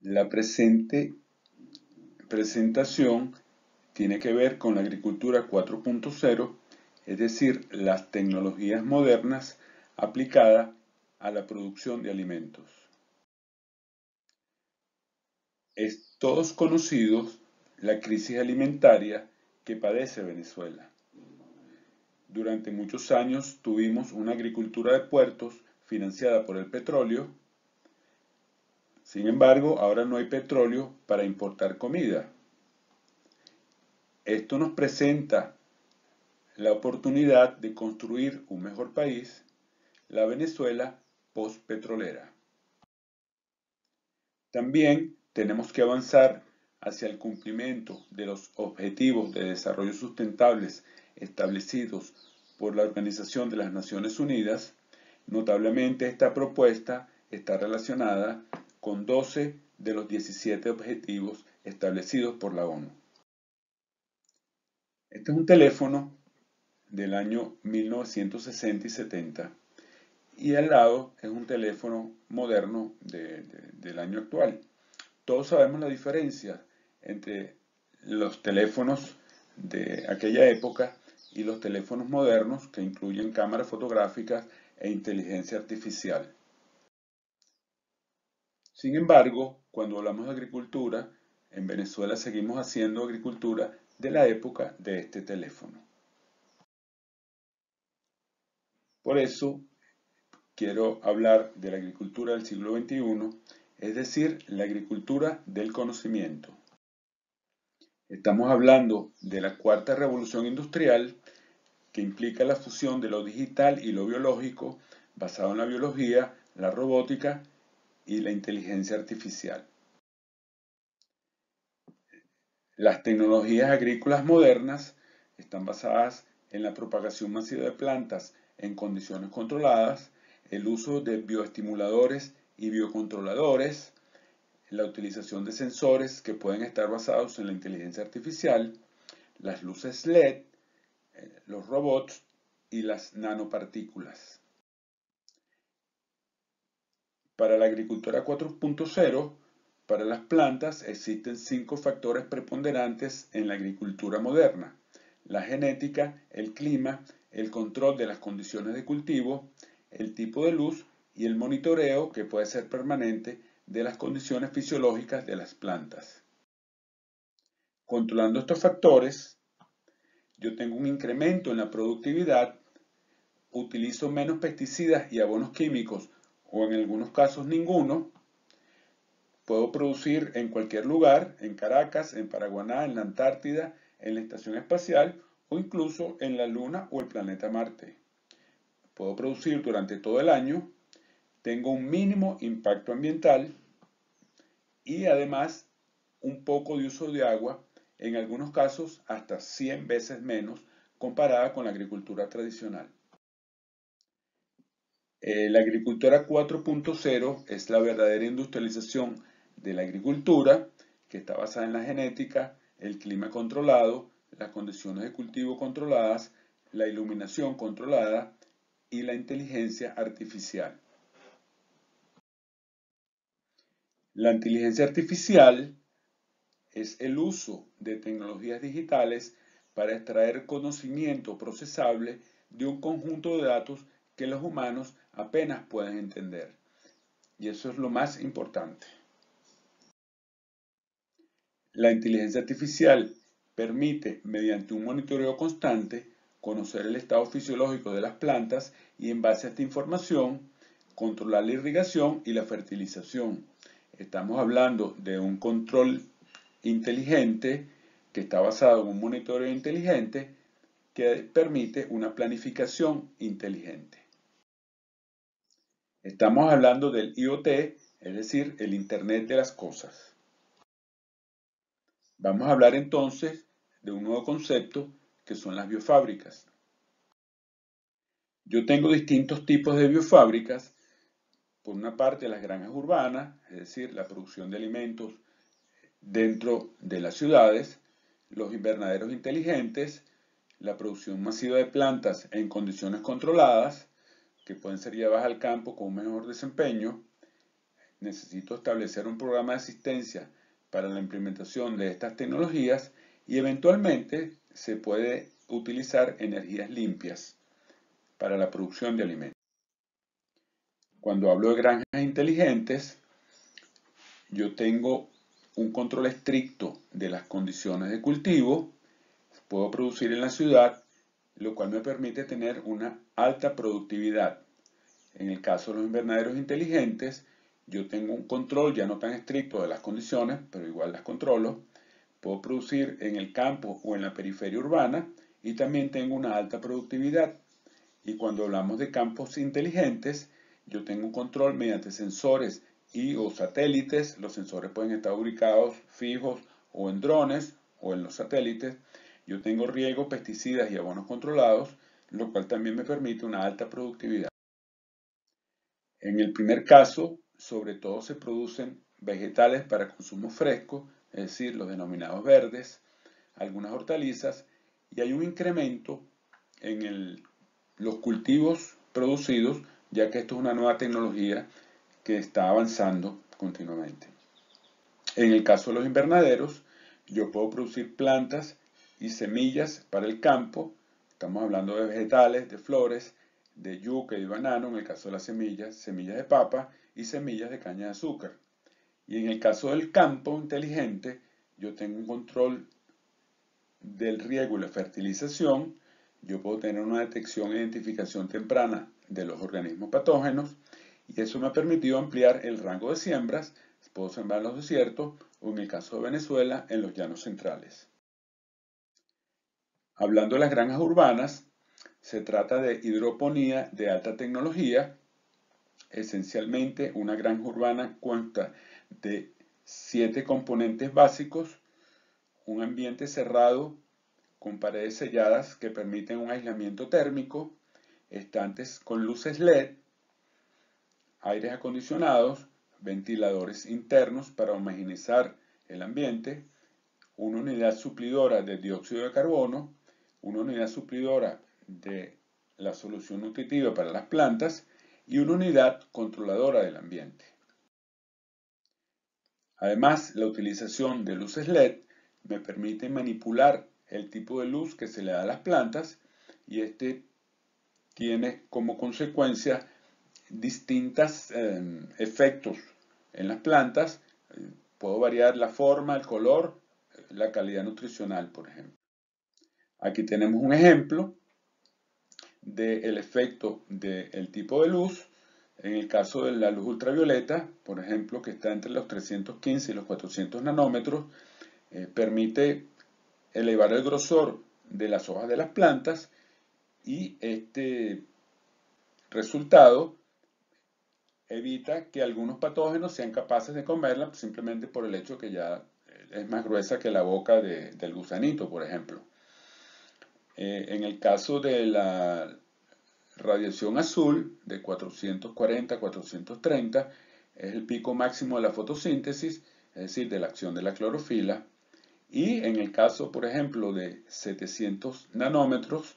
La presente presentación tiene que ver con la agricultura 4.0, es decir, las tecnologías modernas aplicadas a la producción de alimentos. Es todos conocidos la crisis alimentaria que padece Venezuela. Durante muchos años tuvimos una agricultura de puertos financiada por el petróleo. Sin embargo, ahora no hay petróleo para importar comida. Esto nos presenta la oportunidad de construir un mejor país, la Venezuela postpetrolera. También tenemos que avanzar hacia el cumplimiento de los objetivos de desarrollo sustentables establecidos por la Organización de las Naciones Unidas. Notablemente, esta propuesta está relacionada con 12 de los 17 objetivos establecidos por la ONU. Este es un teléfono del año 1960 y 70 y al lado es un teléfono moderno del año actual. Todos sabemos la diferencia entre los teléfonos de aquella época y los teléfonos modernos que incluyen cámaras fotográficas e inteligencia artificial. Sin embargo, cuando hablamos de agricultura, en Venezuela seguimos haciendo agricultura de la época de este teléfono. Por eso quiero hablar de la agricultura del siglo XXI, es decir, la agricultura del conocimiento. Estamos hablando de la cuarta revolución industrial, que implica la fusión de lo digital y lo biológico, basado en la biología, la robótica y la inteligencia artificial. Las tecnologías agrícolas modernas están basadas en la propagación masiva de plantas en condiciones controladas, el uso de bioestimuladores y biocontroladores, la utilización de sensores que pueden estar basados en la inteligencia artificial, las luces LED, los robots y las nanopartículas. Para la agricultura 4.0, para las plantas existen 5 factores preponderantes en la agricultura moderna: la genética, el clima, el control de las condiciones de cultivo, el tipo de luz y el monitoreo, que puede ser permanente, de las condiciones fisiológicas de las plantas. Controlando estos factores, yo tengo un incremento en la productividad, utilizo menos pesticidas y abonos químicos, o en algunos casos ninguno. Puedo producir en cualquier lugar, en Caracas, en Paraguaná, en la Antártida, en la Estación Espacial o incluso en la Luna o el planeta Marte. Puedo producir durante todo el año, tengo un mínimo impacto ambiental y además un poco de uso de agua, en algunos casos hasta 100 veces menos comparada con la agricultura tradicional. La agricultura 4.0 es la verdadera industrialización de la agricultura, que está basada en la genética, el clima controlado, las condiciones de cultivo controladas, la iluminación controlada y la inteligencia artificial. La inteligencia artificial es el uso de tecnologías digitales para extraer conocimiento procesable de un conjunto de datos que los humanos apenas pueden entender. Y eso es lo más importante. La inteligencia artificial permite, mediante un monitoreo constante, conocer el estado fisiológico de las plantas y, en base a esta información, controlar la irrigación y la fertilización. Estamos hablando de un control inteligente que está basado en un monitoreo inteligente que permite una planificación inteligente. Estamos hablando del IoT, es decir, el Internet de las cosas. Vamos a hablar entonces de un nuevo concepto que son las biofábricas. Yo tengo distintos tipos de biofábricas. Por una parte, las granjas urbanas, es decir, la producción de alimentos dentro de las ciudades, los invernaderos inteligentes, la producción masiva de plantas en condiciones controladas, que pueden ser llevadas al campo con un mejor desempeño, necesito establecer un programa de asistencia para la implementación de estas tecnologías y eventualmente se puede utilizar energías limpias para la producción de alimentos. Cuando hablo de granjas inteligentes, yo tengo un control estricto de las condiciones de cultivo, puedo producir en la ciudad, lo cual me permite tener una alta productividad. En el caso de los invernaderos inteligentes, yo tengo un control ya no tan estricto de las condiciones, pero igual las controlo. Puedo producir en el campo o en la periferia urbana y también tengo una alta productividad. Y cuando hablamos de campos inteligentes, yo tengo un control mediante sensores y o satélites. Los sensores pueden estar ubicados fijos o en drones o en los satélites. Yo tengo riego, pesticidas y abonos controlados, lo cual también me permite una alta productividad. En el primer caso, sobre todo se producen vegetales para consumo fresco, es decir, los denominados verdes, algunas hortalizas, y hay un incremento en los cultivos producidos, ya que esto es una nueva tecnología que está avanzando continuamente. En el caso de los invernaderos, yo puedo producir plantas y semillas para el campo. Estamos hablando de vegetales, de flores, de yuca y banano, en el caso de las semillas, semillas de papa y semillas de caña de azúcar. Y en el caso del campo inteligente, yo tengo un control del riego y la fertilización. Yo puedo tener una detección e identificación temprana de los organismos patógenos y eso me ha permitido ampliar el rango de siembras. Puedo sembrar en los desiertos o en el caso de Venezuela en los llanos centrales. Hablando de las granjas urbanas, se trata de hidroponía de alta tecnología. Esencialmente, una granja urbana consta de 7 componentes básicos: un ambiente cerrado con paredes selladas que permiten un aislamiento térmico, estantes con luces LED, aires acondicionados, ventiladores internos para homogeneizar el ambiente, una unidad suplidora de dióxido de carbono, una unidad suplidora de la solución nutritiva para las plantas y una unidad controladora del ambiente. Además, la utilización de luces LED me permite manipular el tipo de luz que se le da a las plantas y este tiene como consecuencia distintos efectos en las plantas. Puedo variar la forma, el color, la calidad nutricional, por ejemplo. Aquí tenemos un ejemplo del efecto del tipo de luz. En el caso de la luz ultravioleta, por ejemplo, que está entre los 315 y los 400 nanómetros, permite elevar el grosor de las hojas de las plantas y este resultado evita que algunos patógenos sean capaces de comerla simplemente por el hecho que ya es más gruesa que la boca del gusanito, por ejemplo. En el caso de la radiación azul de 440 a 430 es el pico máximo de la fotosíntesis, es decir, de la acción de la clorofila. Y en el caso, por ejemplo, de 700 nanómetros,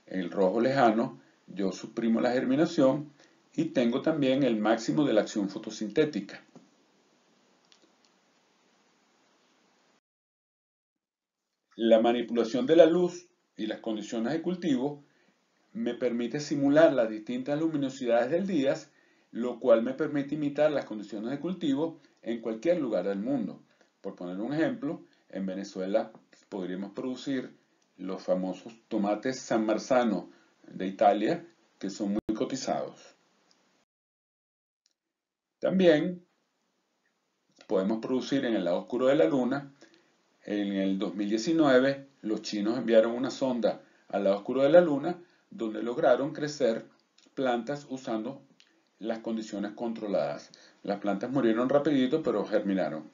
el rojo lejano, yo suprimo la germinación y tengo también el máximo de la acción fotosintética. La manipulación de la luz y las condiciones de cultivo me permite simular las distintas luminosidades del día, lo cual me permite imitar las condiciones de cultivo en cualquier lugar del mundo. Por poner un ejemplo, en Venezuela podríamos producir los famosos tomates San Marzano de Italia, que son muy cotizados. También podemos producir en el lado oscuro de la luna. En el 2019, los chinos enviaron una sonda al lado oscuro de la luna, donde lograron crecer plantas usando las condiciones controladas. Las plantas murieron rapidito, pero germinaron.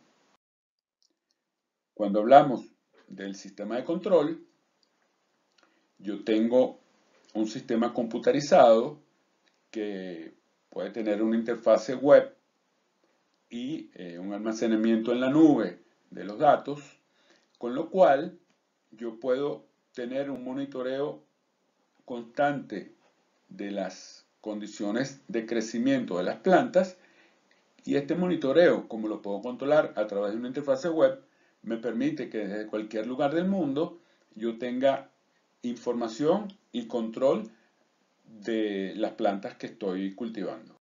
Cuando hablamos del sistema de control, yo tengo un sistema computarizado que puede tener una interfase web y un almacenamiento en la nube de los datos, con lo cual yo puedo tener un monitoreo constante de las condiciones de crecimiento de las plantas Y este monitoreo, como lo puedo controlar a través de una interfaz web, me permite que desde cualquier lugar del mundo yo tenga información y control de las plantas que estoy cultivando.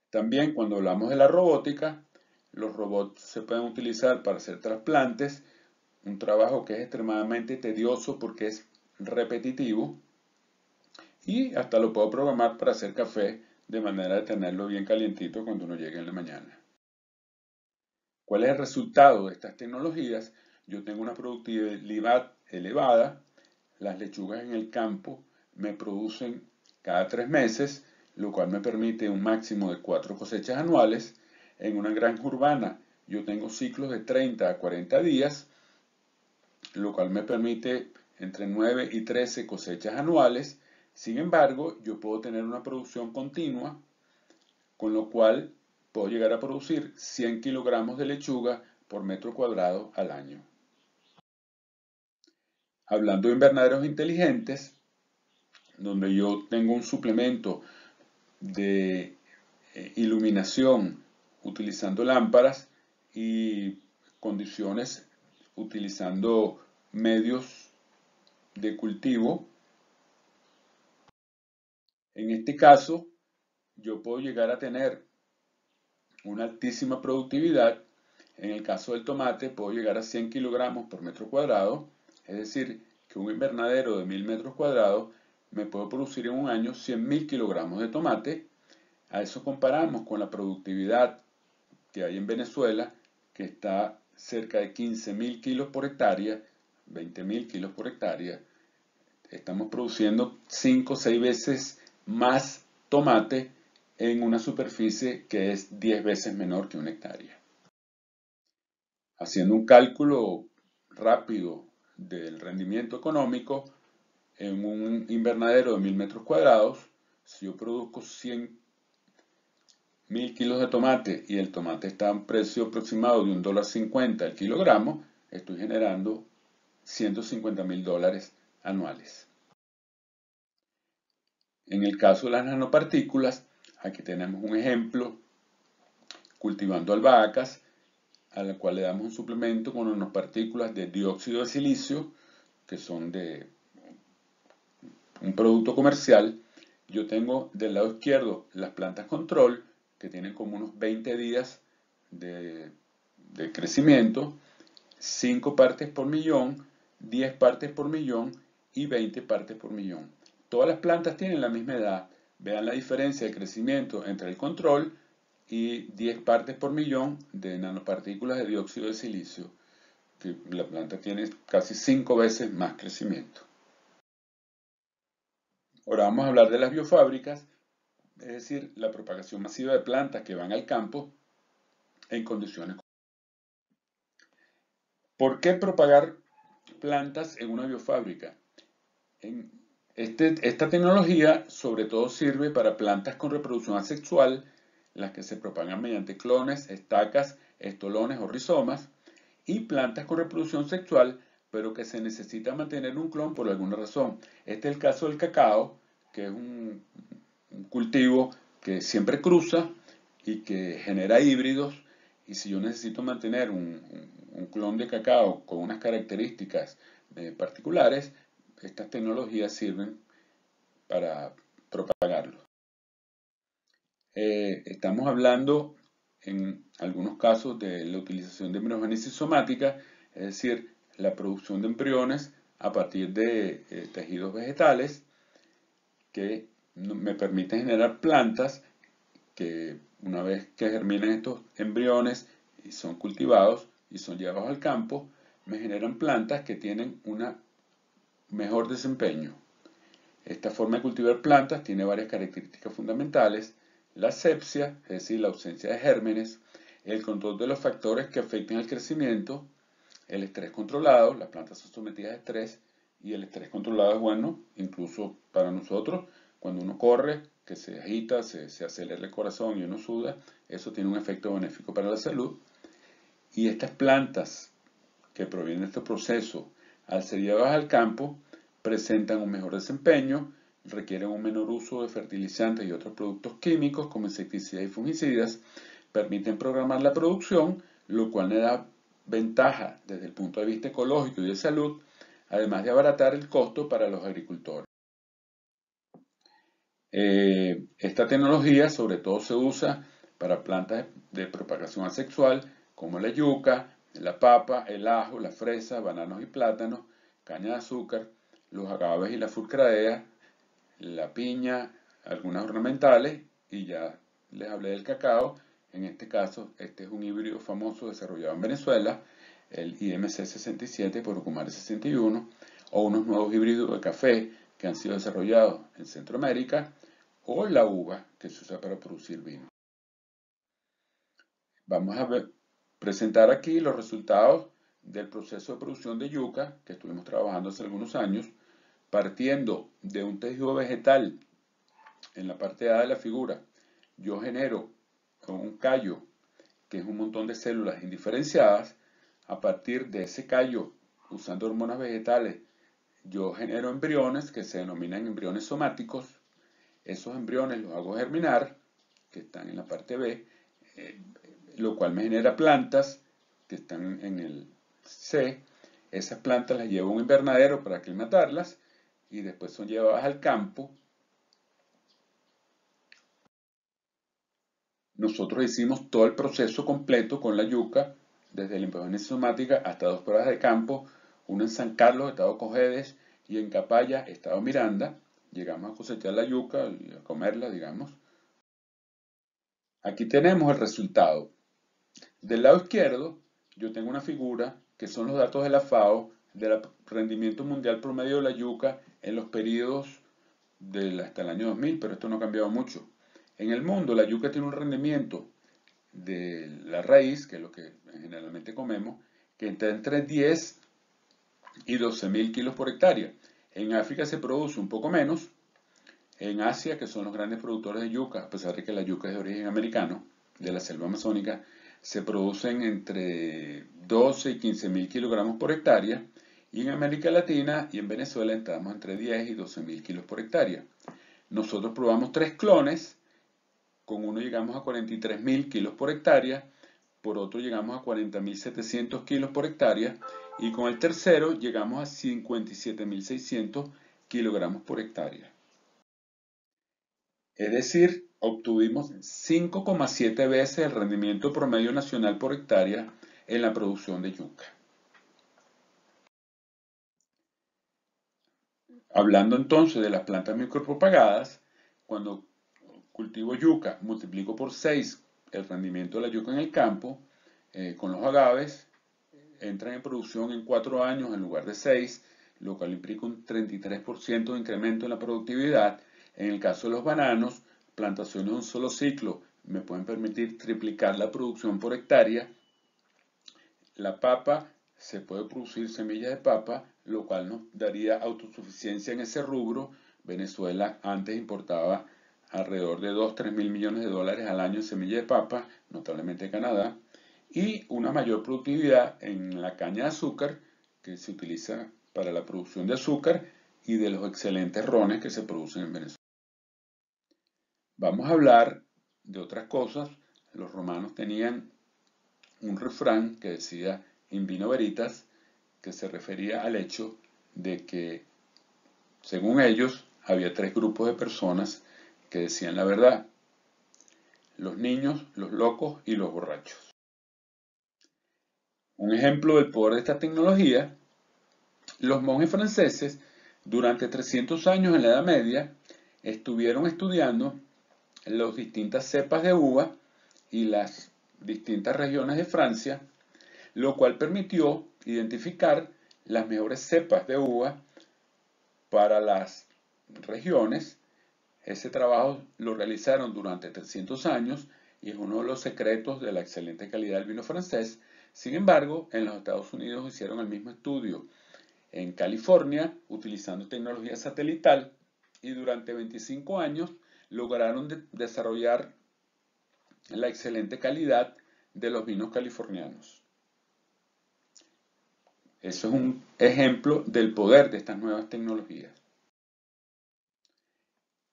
También cuando hablamos de la robótica, los robots se pueden utilizar para hacer trasplantes, un trabajo que es extremadamente tedioso porque es repetitivo, y hasta lo puedo programar para hacer café de manera de tenerlo bien calientito cuando uno llegue en la mañana. ¿Cuál es el resultado de estas tecnologías? Yo tengo una productividad elevada, las lechugas en el campo me producen cada 3 meses, lo cual me permite un máximo de 4 cosechas anuales. En una granja urbana yo tengo ciclos de 30 a 40 días, lo cual me permite entre 9 y 13 cosechas anuales. Sin embargo, yo puedo tener una producción continua, con lo cual puedo llegar a producir 100 kilogramos de lechuga por metro cuadrado al año. Hablando de invernaderos inteligentes, donde yo tengo un suplemento de iluminación utilizando lámparas y condiciones utilizando medios de cultivo. En este caso, yo puedo llegar a tener una altísima productividad. En el caso del tomate, puedo llegar a 100 kilogramos por metro cuadrado, es decir, que un invernadero de 1000 metros cuadrados me puede producir en un año 100.000 kilogramos de tomate. A eso comparamos con la productividad que hay en Venezuela, que está cerca de 15.000 kilos por hectárea, 20.000 kilos por hectárea. Estamos produciendo 5 o 6 veces más tomate en una superficie que es 10 veces menor que una hectárea. Haciendo un cálculo rápido del rendimiento económico, en un invernadero de 1000 metros cuadrados, si yo produzco 100.000 kilos de tomate y el tomate está a un precio aproximado de $1.50 el kilogramo, estoy generando $150.000 anuales. En el caso de las nanopartículas, aquí tenemos un ejemplo cultivando albahacas, a la cual le damos un suplemento con nanopartículas de dióxido de silicio, que son de un producto comercial. Yo tengo del lado izquierdo las plantas control, que tienen como unos 20 días de crecimiento, 5 partes por millón, 10 partes por millón y 20 partes por millón. Todas las plantas tienen la misma edad. Vean la diferencia de crecimiento entre el control y 10 partes por millón de nanopartículas de dióxido de silicio, que la planta tiene casi 5 veces más crecimiento. Ahora vamos a hablar de las biofábricas, es decir, la propagación masiva de plantas que van al campo en condiciones. ¿Por qué propagar plantas en una biofábrica? Esta tecnología sobre todo sirve para plantas con reproducción asexual, las que se propagan mediante clones, estacas, estolones o rizomas, y plantas con reproducción sexual, pero que se necesita mantener un clon por alguna razón. Este es el caso del cacao, que es un cultivo que siempre cruza y que genera híbridos, y si yo necesito mantener un clon de cacao con unas características particulares, estas tecnologías sirven para propagarlo. Estamos hablando en algunos casos de la utilización de embriogénesis somática, es decir, la producción de embriones a partir de tejidos vegetales que me permiten generar plantas que una vez que germinan estos embriones y son cultivados y son llevados al campo, me generan plantas que tienen un mejor desempeño. Esta forma de cultivar plantas tiene varias características fundamentales: la asepsia, es decir, la ausencia de gérmenes, el control de los factores que afectan el crecimiento, el estrés controlado, las plantas son sometidas a estrés y el estrés controlado es bueno, incluso para nosotros, cuando uno corre, que se agita, se acelera el corazón y uno suda, eso tiene un efecto benéfico para la salud. Y estas plantas que provienen de este proceso, al ser llevadas al campo, presentan un mejor desempeño. requieren un menor uso de fertilizantes y otros productos químicos como insecticidas y fungicidas, permiten programar la producción, lo cual le da ventaja desde el punto de vista ecológico y de salud, además de abaratar el costo para los agricultores. Esta tecnología sobre todo se usa para plantas de propagación asexual como la yuca, la papa, el ajo, la fresa, bananos y plátanos, caña de azúcar, los agaves y la fulcradea, la piña, algunas ornamentales y ya les hablé del cacao. En este caso, este es un híbrido famoso desarrollado en Venezuela, el IMC 67 por Ocumare 61, o unos nuevos híbridos de café que han sido desarrollados en Centroamérica, o la uva que se usa para producir vino. Vamos a presentar aquí los resultados del proceso de producción de yuca que estuvimos trabajando hace algunos años, partiendo de un tejido vegetal. En la parte A de la figura, yo genero un callo, que es un montón de células indiferenciadas. A partir de ese callo, usando hormonas vegetales, yo genero embriones que se denominan embriones somáticos. Esos embriones los hago germinar, que están en la parte B, lo cual me genera plantas que están en el C. Esas plantas las llevo a un invernadero para aclimatarlas y después son llevadas al campo. Nosotros hicimos todo el proceso completo con la yuca, desde la embriogénesis somática hasta 2 pruebas de campo, una en San Carlos, estado Cojedes, y en Capaya, estado Miranda. Llegamos a cosechar la yuca y a comerla, digamos. Aquí tenemos el resultado. Del lado izquierdo, yo tengo una figura que son los datos de la FAO del rendimiento mundial promedio de la yuca en los periodos hasta el año 2000, pero esto no ha cambiado mucho. En el mundo, la yuca tiene un rendimiento de la raíz, que es lo que generalmente comemos, que está entre 10 y 12.000 kilos por hectárea. En África se produce un poco menos. En Asia, que son los grandes productores de yuca, a pesar de que la yuca es de origen americano, de la selva amazónica, se producen entre 12 y 15.000 kilogramos por hectárea. Y en América Latina y en Venezuela estamos entre 10 y 12.000 kilos por hectárea. Nosotros probamos 3 clones. Con uno llegamos a 43.000 kilos por hectárea, por otro llegamos a 40.700 kilos por hectárea y con el tercero llegamos a 57.600 kilogramos por hectárea. Es decir, obtuvimos 5,7 veces el rendimiento promedio nacional por hectárea en la producción de yuca. Hablando entonces de las plantas micropropagadas, cuando cultivo yuca, multiplico por 6 el rendimiento de la yuca en el campo, con los agaves, entran en producción en 4 años en lugar de 6, lo cual implica un 33% de incremento en la productividad. En el caso de los bananos, plantaciones de un solo ciclo me pueden permitir triplicar la producción por hectárea. La papa, se puede producir semillas de papa, lo cual nos daría autosuficiencia en ese rubro. Venezuela antes importaba alrededor de 2-3 mil millones de dólares al año en semillas de papa, notablemente Canadá, y una mayor productividad en la caña de azúcar, que se utiliza para la producción de azúcar, y de los excelentes rones que se producen en Venezuela. Vamos a hablar de otras cosas. Los romanos tenían un refrán que decía in vino veritas, que se refería al hecho de que, según ellos, había 3 grupos de personas que decían la verdad: los niños, los locos y los borrachos. Un ejemplo del poder de esta tecnología: los monjes franceses durante 300 años en la Edad Media estuvieron estudiando las distintas cepas de uva y las distintas regiones de Francia, lo cual permitió identificar las mejores cepas de uva para las regiones. Ese trabajo lo realizaron durante 300 años y es uno de los secretos de la excelente calidad del vino francés. Sin embargo, en los Estados Unidos hicieron el mismo estudio en California utilizando tecnología satelital y durante 25 años lograron desarrollar la excelente calidad de los vinos californianos. Eso es un ejemplo del poder de estas nuevas tecnologías.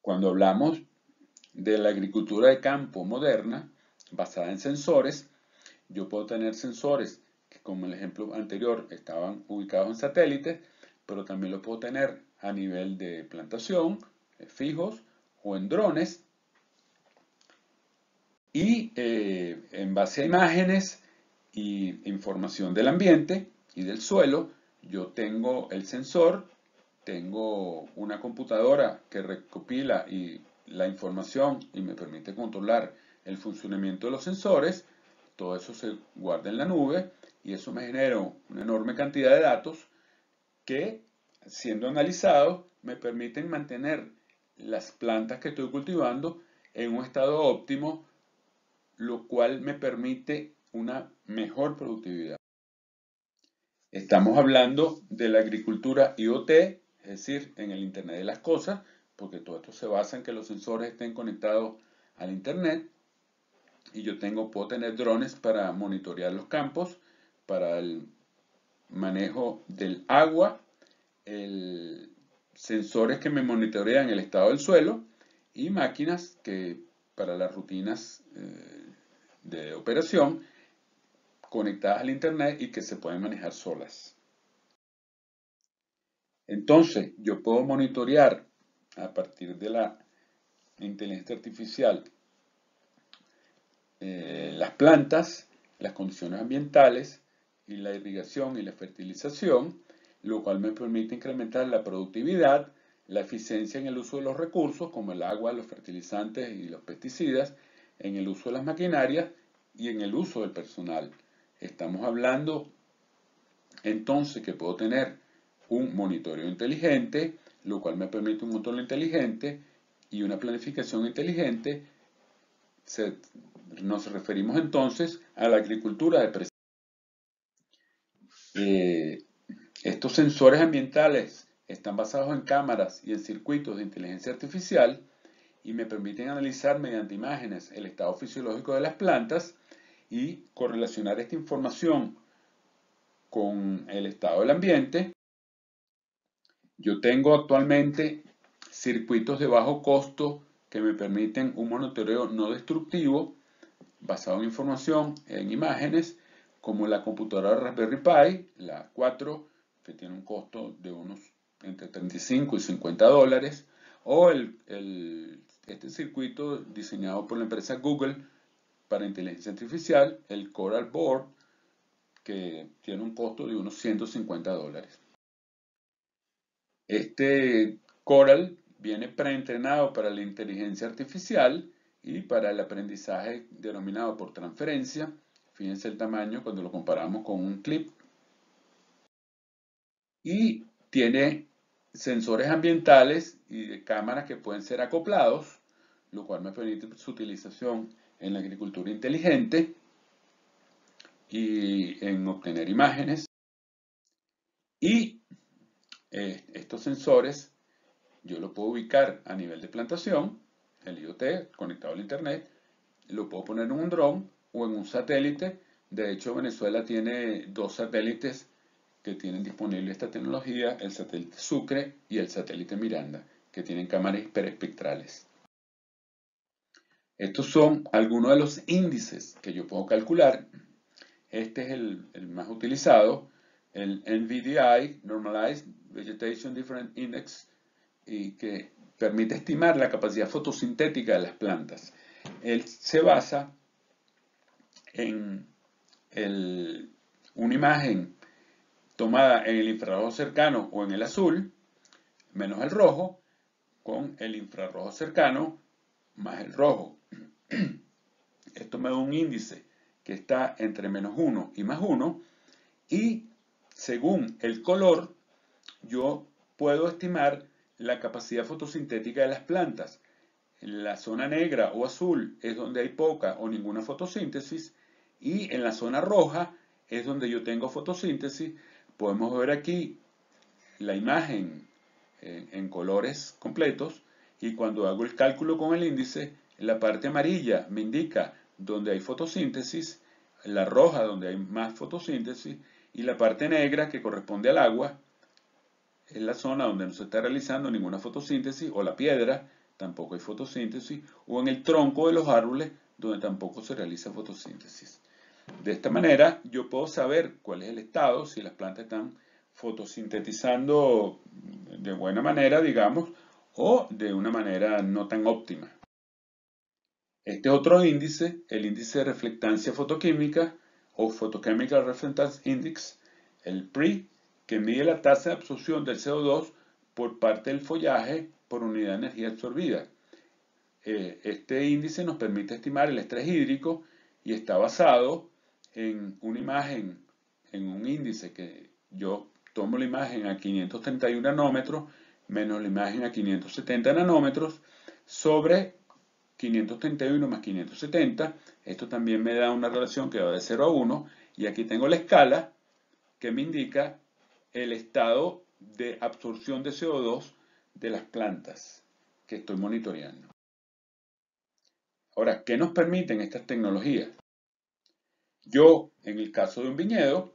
Cuando hablamos de la agricultura de campo moderna, basada en sensores, yo puedo tener sensores que, como el ejemplo anterior, estaban ubicados en satélites, pero también lo puedo tener a nivel de plantación, fijos o en drones. Y en base a imágenes y información del ambiente y del suelo, yo tengo el sensor, tengo una computadora que recopila la información y me permite controlar el funcionamiento de los sensores. Todo eso se guarda en la nube y eso me genera una enorme cantidad de datos que, siendo analizados, me permiten mantener las plantas que estoy cultivando en un estado óptimo, lo cual me permite una mejor productividad. Estamos hablando de la agricultura IoT, es decir, en el Internet de las cosas, porque todo esto se basa en que los sensores estén conectados al Internet. Y yo puedo tener drones para monitorear los campos, para el manejo del agua, sensores que me monitorean el estado del suelo y máquinas que para las rutinas de operación conectadas al Internet y que se pueden manejar solas. Entonces, yo puedo monitorear a partir de la inteligencia artificial las plantas, las condiciones ambientales y la irrigación y la fertilización, lo cual me permite incrementar la productividad, la eficiencia en el uso de los recursos, como el agua, los fertilizantes y los pesticidas, en el uso de las maquinarias y en el uso del personal. Estamos hablando entonces que puedo tener un monitoreo inteligente, lo cual me permite un control inteligente y una planificación inteligente. Nos referimos entonces a la agricultura de precisión. Estos sensores ambientales están basados en cámaras y en circuitos de inteligencia artificial y me permiten analizar mediante imágenes el estado fisiológico de las plantas y correlacionar esta información con el estado del ambiente. Yo tengo actualmente circuitos de bajo costo que me permiten un monitoreo no destructivo basado en información, en imágenes, como la computadora Raspberry Pi, la 4, que tiene un costo de unos entre 35 y 50 dólares, o este circuito diseñado por la empresa Google para inteligencia artificial, el Coral Board, que tiene un costo de unos 150 dólares. Este Coral viene preentrenado para la inteligencia artificial y para el aprendizaje denominado por transferencia. Fíjense el tamaño cuando lo comparamos con un clip. Y tiene sensores ambientales y de cámaras que pueden ser acoplados, lo cual me permite su utilización en la agricultura inteligente y en obtener imágenes. Y estos sensores yo lo puedo ubicar a nivel de plantación, el IoT conectado al Internet, lo puedo poner en un dron o en un satélite. De hecho, Venezuela tiene 2 satélites que tienen disponible esta tecnología, el satélite Sucre y el satélite Miranda, que tienen cámaras hiperespectrales. Estos son algunos de los índices que yo puedo calcular. Este es el más utilizado, el NVDI, Normalized Vegetation Difference Index, y que permite estimar la capacidad fotosintética de las plantas. Él se basa en una imagen tomada en el infrarrojo cercano o en el azul, menos el rojo, con el infrarrojo cercano más el rojo. Esto me da un índice que está entre -1 y +1, y según el color yo puedo estimar la capacidad fotosintética de las plantas. En la zona negra o azul es donde hay poca o ninguna fotosíntesis, y en la zona roja es donde yo tengo fotosíntesis. Podemos ver aquí la imagen en colores completos, y cuando hago el cálculo con el índice, la parte amarilla me indica donde hay fotosíntesis, la roja donde hay más fotosíntesis, y la parte negra, que corresponde al agua, es la zona donde no se está realizando ninguna fotosíntesis, o la piedra, tampoco hay fotosíntesis, o en el tronco de los árboles, donde tampoco se realiza fotosíntesis. De esta manera, yo puedo saber cuál es el estado, si las plantas están fotosintetizando de buena manera, digamos, o de una manera no tan óptima. Este es otro índice, el índice de reflectancia fotoquímica o Photochemical Reflectance Index, el PRI, que mide la tasa de absorción del CO2 por parte del follaje por unidad de energía absorbida. Este índice nos permite estimar el estrés hídrico y está basado en una imagen, en un índice que yo tomo la imagen a 531 nanómetros menos la imagen a 570 nanómetros sobre 531 más 570. Esto también me da una relación que va de 0 a 1 y aquí tengo la escala que me indica el estado de absorción de CO2 de las plantas que estoy monitoreando. Ahora, ¿qué nos permiten estas tecnologías? Yo, en el caso de un viñedo,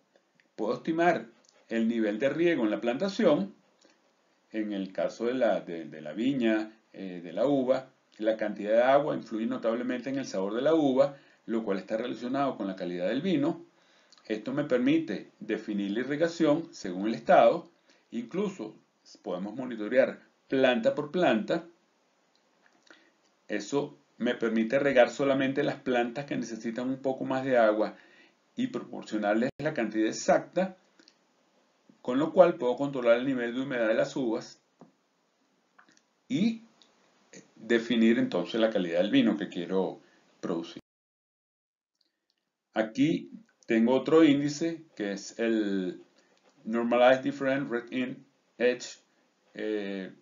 puedo estimar el nivel de riego en la plantación, en el caso de la viña, de la uva, la cantidad de agua influye notablemente en el sabor de la uva, lo cual está relacionado con la calidad del vino. Esto me permite definir la irrigación según el estado, incluso podemos monitorear planta por planta. Eso me permite regar solamente las plantas que necesitan un poco más de agua y proporcionarles la cantidad exacta, con lo cual puedo controlar el nivel de humedad de las uvas y definir entonces la calidad del vino que quiero producir. Aquí tengo otro índice que es el Normalized Different Red Edge,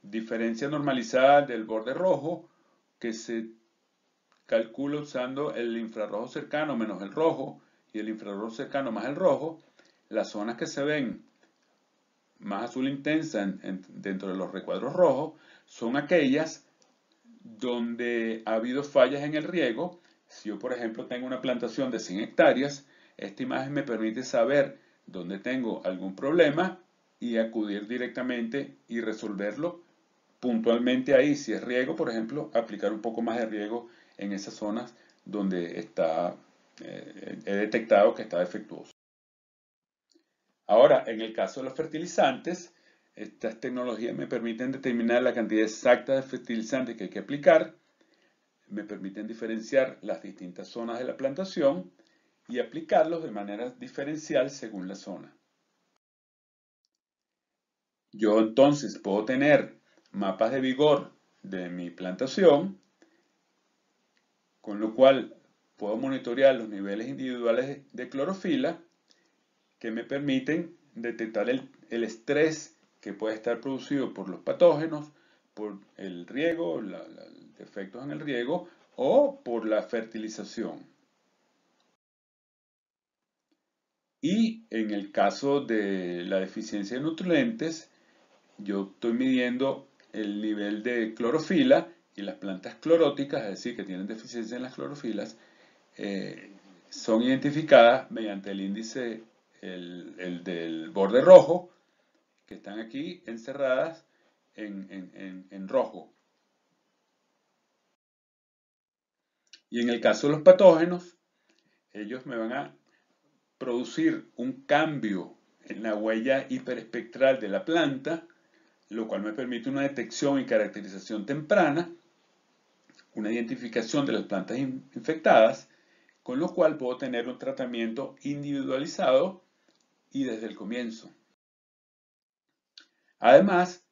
diferencia normalizada del borde rojo, que se calcula usando el infrarrojo cercano menos el rojo y el infrarrojo cercano más el rojo. Las zonas que se ven más azul intensa dentro de los recuadros rojos son aquellas donde ha habido fallas en el riego. Si yo, por ejemplo, tengo una plantación de 100 hectáreas, esta imagen me permite saber dónde tengo algún problema y acudir directamente y resolverlo puntualmente ahí. Si es riego, por ejemplo, aplicar un poco más de riego en esas zonas donde he detectado que está defectuoso. Ahora, en el caso de los fertilizantes, estas tecnologías me permiten determinar la cantidad exacta de fertilizantes que hay que aplicar, me permiten diferenciar las distintas zonas de la plantación y aplicarlos de manera diferencial según la zona. Yo entonces puedo tener mapas de vigor de mi plantación, con lo cual puedo monitorear los niveles individuales de clorofila que me permiten detectar el estrés que puede estar producido por los patógenos, por el riego, los defectos en el riego o por la fertilización. Y en el caso de la deficiencia de nutrientes, yo estoy midiendo el nivel de clorofila y las plantas cloróticas, es decir, que tienen deficiencia en las clorofilas, son identificadas mediante el índice, el del borde rojo, que están aquí encerradas en rojo. Y en el caso de los patógenos, ellos me van a producir un cambio en la huella hiperespectral de la planta, lo cual me permite una detección y caracterización temprana, una identificación de las plantas infectadas, con lo cual puedo tener un tratamiento individualizado y desde el comienzo. Además,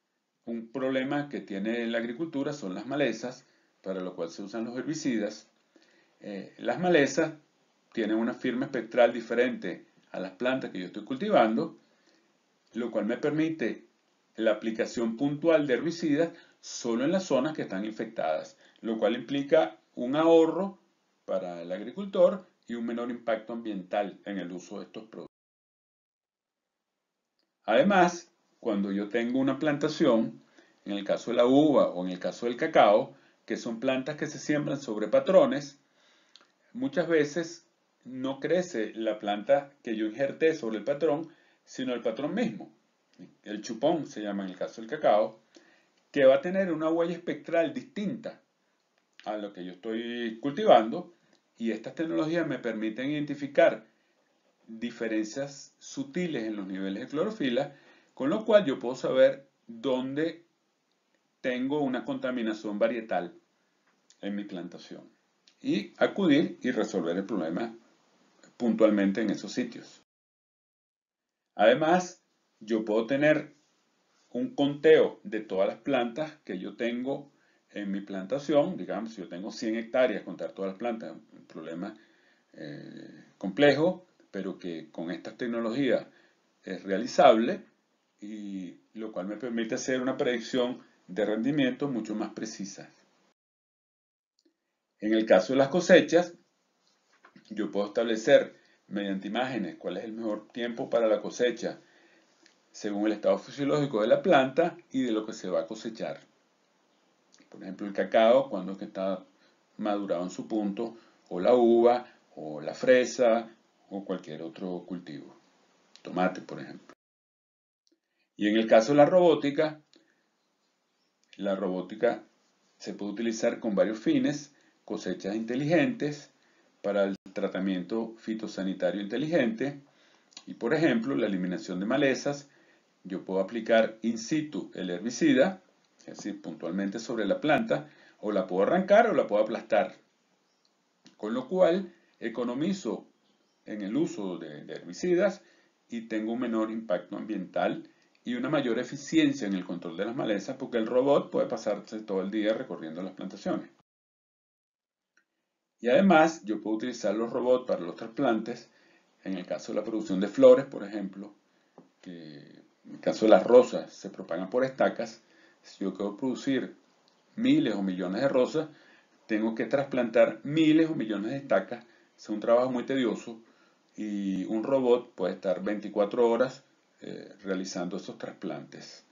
un problema que tiene la agricultura son las malezas, para lo cual se usan los herbicidas. Las malezas tienen una firma espectral diferente a las plantas que yo estoy cultivando, lo cual me permite la aplicación puntual de herbicidas solo en las zonas que están infectadas, lo cual implica un ahorro para el agricultor y un menor impacto ambiental en el uso de estos productos. Además, cuando yo tengo una plantación, en el caso de la uva o en el caso del cacao, que son plantas que se siembran sobre patrones, muchas veces no crece la planta que yo injerté sobre el patrón, sino el patrón mismo. El chupón se llama en el caso del cacao, que va a tener una huella espectral distinta a lo que yo estoy cultivando, y estas tecnologías me permiten identificar diferencias sutiles en los niveles de clorofila, con lo cual yo puedo saber dónde tengo una contaminación varietal en mi plantación y acudir y resolver el problema puntualmente en esos sitios. Además, yo puedo tener un conteo de todas las plantas que yo tengo en mi plantación. Digamos, si yo tengo 100 hectáreas, contar todas las plantas, un problema complejo, pero que con estas tecnologías es realizable, y lo cual me permite hacer una predicción de rendimiento mucho más precisa. En el caso de las cosechas, yo puedo establecer mediante imágenes cuál es el mejor tiempo para la cosecha según el estado fisiológico de la planta y de lo que se va a cosechar. Por ejemplo, el cacao, cuando es que está madurado en su punto, o la uva, o la fresa, o cualquier otro cultivo. Tomate, por ejemplo. Y en el caso de la robótica se puede utilizar con varios fines: cosechas inteligentes, para el tratamiento fitosanitario inteligente, y por ejemplo, la eliminación de malezas. Yo puedo aplicar in situ el herbicida, es decir, puntualmente sobre la planta, o la puedo arrancar o la puedo aplastar, con lo cual economizo en el uso de herbicidas y tengo un menor impacto ambiental y una mayor eficiencia en el control de las malezas, porque el robot puede pasarse todo el día recorriendo las plantaciones. Y además, yo puedo utilizar los robots para los trasplantes, en el caso de la producción de flores, por ejemplo, que en el caso de las rosas se propagan por estacas. Si yo quiero producir miles o millones de rosas, tengo que trasplantar miles o millones de estacas. Es un trabajo muy tedioso y un robot puede estar 24 horas realizando esos trasplantes.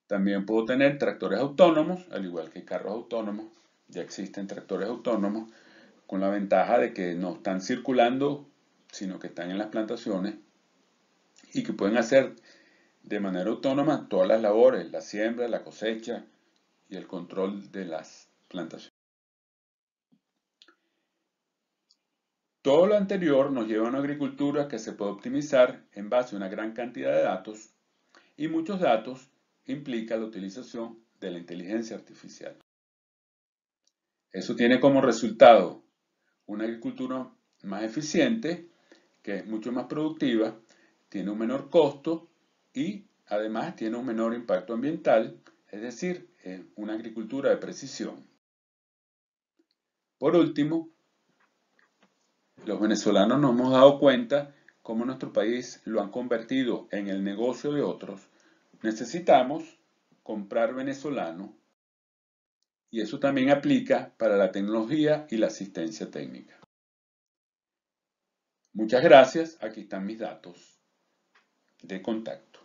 También puedo tener tractores autónomos, al igual que carros autónomos. Ya existen tractores autónomos, con la ventaja de que no están circulando, sino que están en las plantaciones y que pueden hacer de manera autónoma todas las labores: la siembra, la cosecha y el control de las plantaciones. Todo lo anterior nos lleva a una agricultura que se puede optimizar en base a una gran cantidad de datos, y muchos datos implica la utilización de la inteligencia artificial. Eso tiene como resultado una agricultura más eficiente, que es mucho más productiva, tiene un menor costo y además tiene un menor impacto ambiental, es decir, una agricultura de precisión. Por último, los venezolanos nos hemos dado cuenta cómo nuestro país lo han convertido en el negocio de otros. Necesitamos comprar venezolano, y eso también aplica para la tecnología y la asistencia técnica. Muchas gracias, aquí están mis datos de contacto.